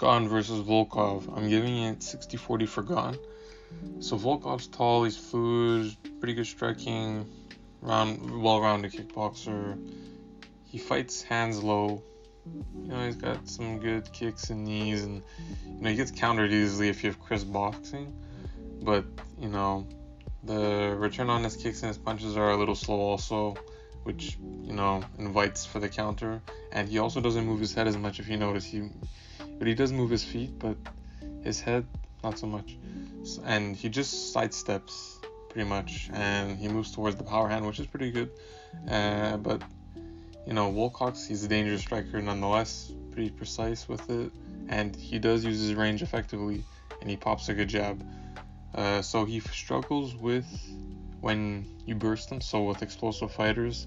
Gane versus Volkov. I'm giving it 60-40 for Gane. So Volkov's tall, he's fluid, pretty good striking, well-rounded kickboxer. He fights hands low. He's got some good kicks and knees, and he gets countered easily if you have crisp boxing. But the return on his kicks and his punches are a little slow also, which invites for the counter. And he also doesn't move his head as much, if you notice. But he does move his feet, but his head not so much. And he just sidesteps pretty much, and he moves towards the power hand, which is pretty good. But Volkov's, he's a dangerous striker nonetheless, pretty precise with it, and he does use his range effectively, and he pops a good jab. So he struggles with when you burst him, so with explosive fighters,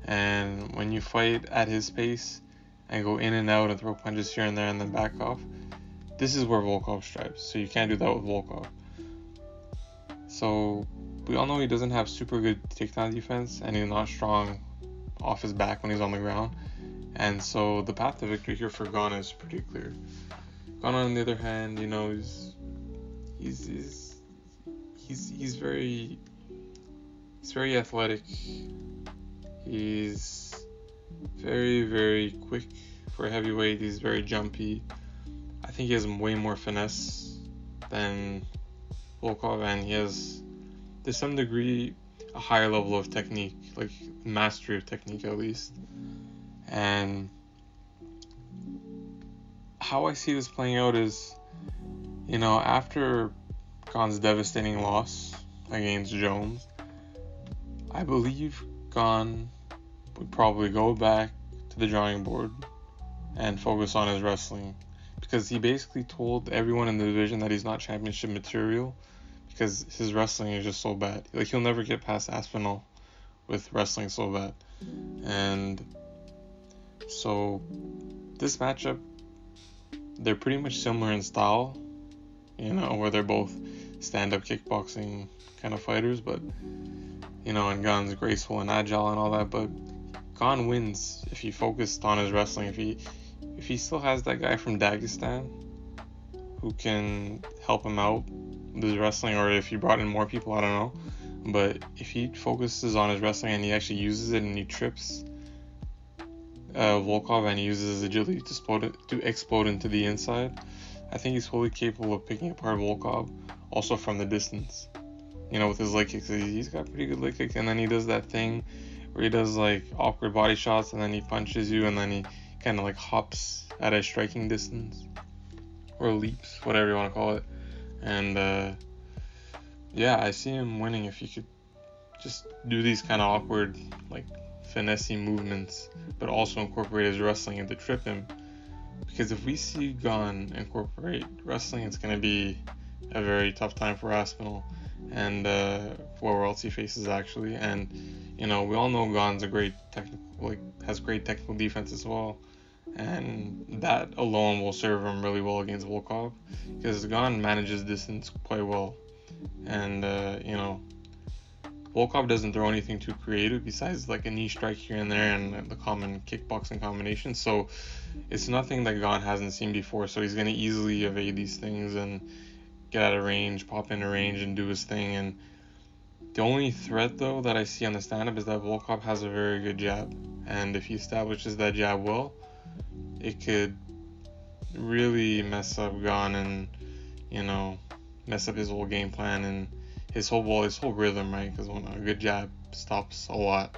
and when you fight at his pace and go in and out and throw punches here and there and then back off, this is where Volkov strives, so you can't do that with Volkov. So we all know he doesn't have super good takedown defense, and he's not strong off his back when he's on the ground, and so the path to victory here for Gane is pretty clear. Gane, on the other hand, he's very athletic. He's very, very quick for a heavyweight. He's very jumpy. I think he has way more finesse than Volkov, and he has, to some degree, a higher level of technique, like mastery of technique at least. And how I see this playing out is, after Gane's devastating loss against Jones, I believe Gane would probably go back to the drawing board and focus on his wrestling, because he basically told everyone in the division that he's not championship material because his wrestling is just so bad. Like, he'll never get past Aspinall with wrestling so bad. And so this matchup, they're pretty much similar in style, where they're both stand-up kickboxing kind of fighters, but and Gane's graceful and agile and all that, but Gane wins if he focused on his wrestling. If he still has that guy from Dagestan who can help him out with his wrestling, or if he brought in more people, I don't know. But if he focuses on his wrestling and he actually uses it and he trips Volkov and he uses his agility to explode into the inside, I think he's fully capable of picking apart Volkov, also from the distance. With his leg kicks, he's got pretty good leg kicks, and then he does that thing where he does like awkward body shots, and then he punches you, and then he kind of like hops at a striking distance, or leaps, whatever you want to call it. And I see him winning if he could just do these kind of awkward, like finesse movements, but also incorporate his wrestling and to trip him. Because if we see Gane incorporate wrestling, it's going to be a very tough time for Aspinall, and whoever else he faces actually. And we all know Gane's has great technical defense as well, and that alone will serve him really well against Volkov, because Gane manages distance quite well, and Volkov doesn't throw anything too creative besides like a knee strike here and there and the common kickboxing combination. So it's nothing that Gane hasn't seen before. So he's going to easily evade these things and get out of range, pop into range and do his thing. And the only threat though that I see on the stand-up is that Volkov has a very good jab. And if he establishes that jab well, it could really mess up Gane and, mess up his whole game plan and his whole rhythm, right? Because a good jab stops a lot.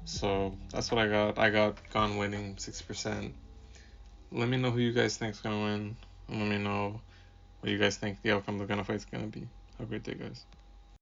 So that's what I got. I got Gane winning 6%. Let me know who you guys think is going to win. And let me know what you guys think the outcome of the gunfight is going to be. Have a great day, guys.